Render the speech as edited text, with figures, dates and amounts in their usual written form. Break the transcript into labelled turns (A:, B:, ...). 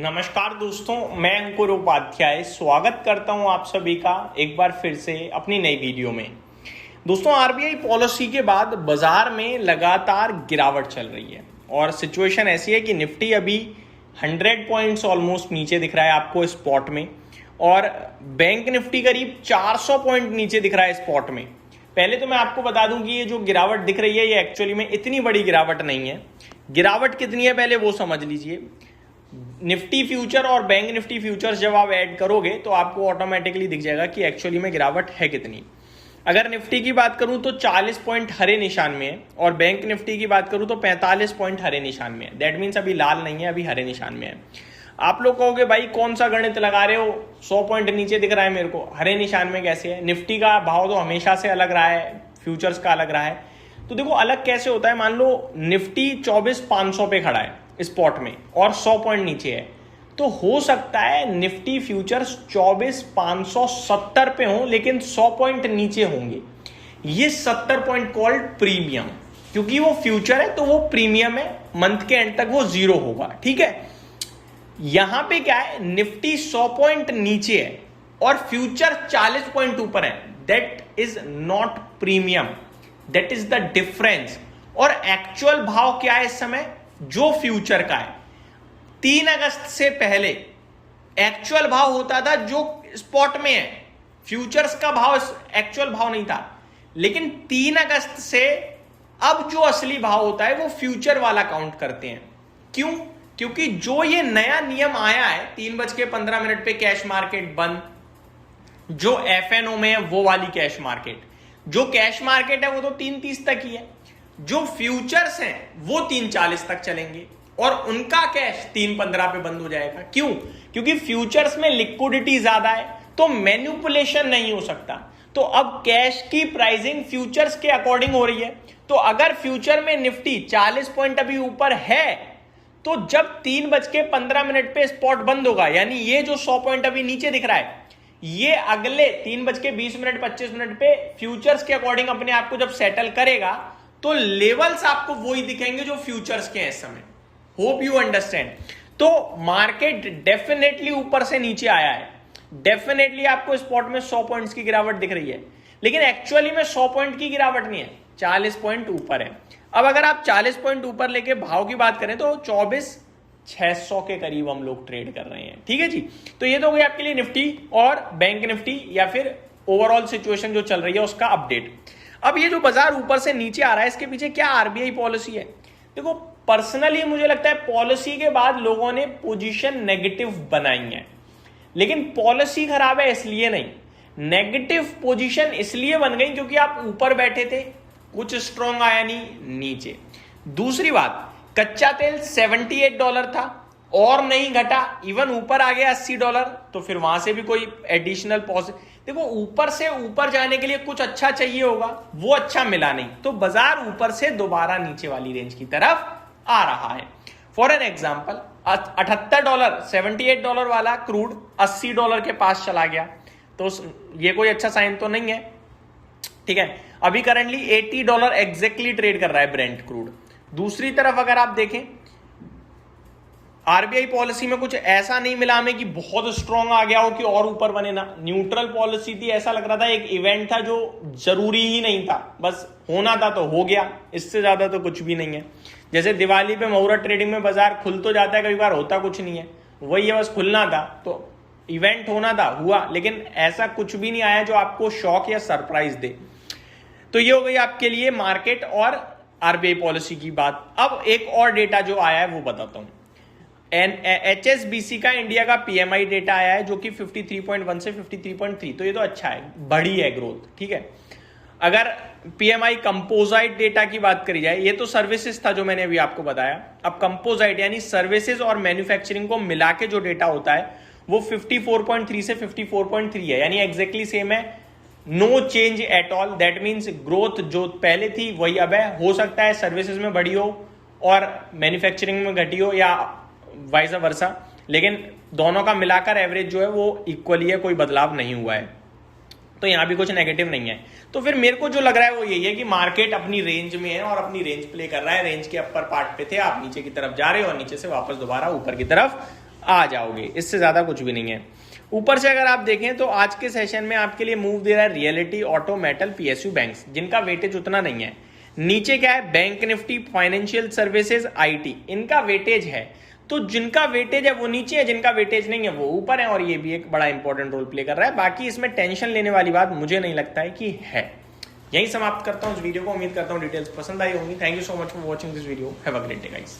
A: नमस्कार दोस्तों, मैं अंकुर उपाध्याय स्वागत करता हूं आप सभी का एक बार फिर से अपनी नई वीडियो में। दोस्तों, आरबीआई पॉलिसी के बाद बाजार में लगातार गिरावट चल रही है और सिचुएशन ऐसी है कि निफ्टी अभी 100 पॉइंट्स ऑलमोस्ट नीचे दिख रहा है आपको स्पॉट में और बैंक निफ्टी करीब 400 पॉइंट नीचे दिख रहा है स्पॉट में। पहले तो मैं आपको बता दूं कि ये जो गिरावट दिख रही है ये एक्चुअली में इतनी बड़ी गिरावट नहीं है। गिरावट कितनी है पहले वो समझ लीजिए। निफ्टी फ्यूचर और बैंक निफ्टी फ्यूचर्स जब आप ऐड करोगे तो आपको ऑटोमेटिकली दिख जाएगा कि एक्चुअली में गिरावट है कितनी। अगर निफ्टी की बात करूं तो 40 पॉइंट हरे निशान में है और बैंक निफ्टी की बात करूं तो 45 पॉइंट हरे निशान में है। दैट मीन्स अभी लाल नहीं है, अभी हरे निशान में है। आप लोग कहोगे भाई कौन सा गणित लगा रहे हो, 100 पॉइंट नीचे दिख रहा है मेरे को, हरे निशान में कैसे है? निफ्टी का भाव तो हमेशा से अलग रहा है, फ्यूचर्स का अलग रहा है। तो देखो अलग कैसे होता है। मान लो निफ्टी 24,500 पे खड़ा है स्पॉट में और 100 पॉइंट नीचे है, तो हो सकता है निफ्टी फ्यूचर्स 24,570 पे हो लेकिन 100 पॉइंट नीचे होंगे। ये 70 पॉइंट कॉल्ड प्रीमियम, क्योंकि वो फ्यूचर है तो वो प्रीमियम है, मंथ के एंड तक वो जीरो होगा। ठीक है, यहां पे क्या है, निफ्टी 100 पॉइंट नीचे है और फ्यूचर 40 पॉइंट ऊपर है। That is not premium, that is the difference. और एक्चुअल भाव क्या है इस समय जो फ्यूचर का है? 3 अगस्त से पहले एक्चुअल भाव होता था जो स्पॉट में है, फ्यूचर्स का भाव एक्चुअल भाव नहीं था। लेकिन 3 अगस्त से अब जो असली भाव होता है वो फ्यूचर वाला काउंट करते हैं। क्यों? क्योंकि जो ये नया नियम आया है 3:15 पे कैश मार्केट बंद, जो एफएनओ में है वो वाली कैश मार्केट, जो कैश मार्केट है वो तो 3:30 तक ही है, जो फ्यूचर्स हैं वो 3:40 तक चलेंगे और उनका कैश 3:15 पे बंद हो जाएगा। क्यों? क्योंकि फ्यूचर्स में लिक्विडिटी ज्यादा है तो मैनिपुलेशन नहीं हो सकता। तो अब कैश की प्राइसिंग फ्यूचर्स के अकॉर्डिंग हो रही है। तो अगर फ्यूचर में निफ्टी 40 पॉइंट अभी ऊपर है तो जब 3:15 पे स्पॉट बंद होगा, यानी ये जो 100 पॉइंट अभी नीचे दिख रहा है ये अगले 3:20 25 पे फ्यूचर्स के अकॉर्डिंग अपने आप को जब सेटल करेगा तो लेवल्स आपको वही दिखेंगे जो फ्यूचर्स के हैं इस समय। Hope you understand. तो मार्केट डेफिनेटली ऊपर से नीचे आया है, डेफिनेटली आपको स्पॉट में 100 पॉइंट्स की गिरावट दिख रही है, लेकिन एक्चुअली में 100 पॉइंट की गिरावट नहीं है, 40 पॉइंट ऊपर है। अब अगर आप 40 पॉइंट ऊपर लेके भाव की बात करें तो 24,600 के करीब हम लोग ट्रेड कर रहे हैं। ठीक है जी, तो ये तो हो गई आपके लिए निफ्टी और बैंक निफ्टी या फिर ओवरऑल सिचुएशन जो चल रही है उसका अपडेट। अब ये जो बाजार ऊपर से नीचे आ रहा है इसके पीछे क्या आरबीआई पॉलिसी है? देखो पर्सनली मुझे लगता है पॉलिसी के बाद लोगों ने पोजीशन नेगेटिव बनाई है, लेकिन पॉलिसी खराब है इसलिए नहीं, नेगेटिव पोजीशन इसलिए बन गई क्योंकि आप ऊपर बैठे थे, कुछ स्ट्रॉन्ग आया नहीं, नीचे। दूसरी बात, कच्चा तेल $78 था और नहीं घटा, इवन ऊपर आ गया $80, तो फिर वहां से भी कोई एडिशनल पॉजिटिव। देखो ऊपर से ऊपर जाने के लिए कुछ अच्छा चाहिए होगा, वो अच्छा मिला नहीं, तो बाजार ऊपर से दोबारा नीचे वाली रेंज की तरफ आ रहा है। फॉर एन एग्जाम्पल, $78 $78 वाला क्रूड $80 के पास चला गया, तो ये कोई अच्छा साइन तो नहीं है। ठीक है, अभी करंटली $80 एग्जैक्टली ट्रेड कर रहा है ब्रेंट क्रूड। दूसरी तरफ अगर आप देखें आरबीआई पॉलिसी में कुछ ऐसा नहीं मिला हमें कि बहुत स्ट्रॉन्ग आ गया हो कि और ऊपर बने ना, न्यूट्रल पॉलिसी थी। ऐसा लग रहा था एक इवेंट था जो जरूरी ही नहीं था, बस होना था तो हो गया, इससे ज्यादा तो कुछ भी नहीं है। जैसे दिवाली पे मुहूर्त ट्रेडिंग में बाजार खुल तो जाता है, कई बार होता कुछ नहीं है, वही है, बस खुलना था तो इवेंट होना था, हुआ, लेकिन ऐसा कुछ भी नहीं आया जो आपको शॉक या सरप्राइज दे। तो ये हो गई आपके लिए मार्केट और आरबीआई पॉलिसी की बात। अब एक और डेटा जो आया है वो बताता हूं। एचएसबीसी का इंडिया का पीएमआई डेटा आया है जो कि 53.1 से 53.3, तो ये तो अच्छा है, बड़ी है ग्रोथ। ठीक है, अगर पीएमआई कंपोजाइट डेटा की बात करी जाए, ये तो सर्विसेज था जो मैंने अभी आपको बताया, अब कंपोजाइट यानी सर्विसेज और मैन्युफैक्चरिंग को मिला के जो डेटा होता है वो 54.3 से 54.3 है, यानी एग्जैक्टली सेम है, no change at all. That means growth जो पहले थी वही अब है। हो सकता है सर्विसेज में बढ़ी हो और मैन्युफैक्चरिंग में घटी हो या वाइस वर्सा, लेकिन दोनों का मिलाकर एवरेज जो है वो इक्वली है, कोई बदलाव नहीं हुआ है, तो यहां भी कुछ नेगेटिव नहीं है। तो फिर मेरे को जो लग रहा है वो यही है कि मार्केट अपनी रेंज में है और अपनी रेंज प्ले कर रहा है। रेंज के अपर पार्ट पे थे, आप नीचे की तरफ जा रहे हो और नीचे से वापस दोबारा ऊपर की तरफ आ जाओगे, इससे ज्यादा कुछ भी नहीं है। ऊपर से अगर आप देखें तो आज के सेशन में आपके लिए मूव दे रहा है reality, auto, metal, PSU banks, जिनका वेटेज उतना नहीं है। नीचे क्या है, bank Nifty, financial services, IT, इनका वेटेज है। तो जिनका वेटेज है वो नीचे है, जिनका वेटेज नहीं है वो ऊपर है, और ये भी एक बड़ा इंपॉर्टेंट रोल प्ले कर रहा है। बाकी इसमें टेंशन लेने वाली बात मुझे नहीं लगता है कि है। यही समाप्त करता हूं इस वीडियो को। उम्मीद करता हूं डिटेल्स पसंद आई होंगी। Thank you so much for watching this video. Have a great day guys.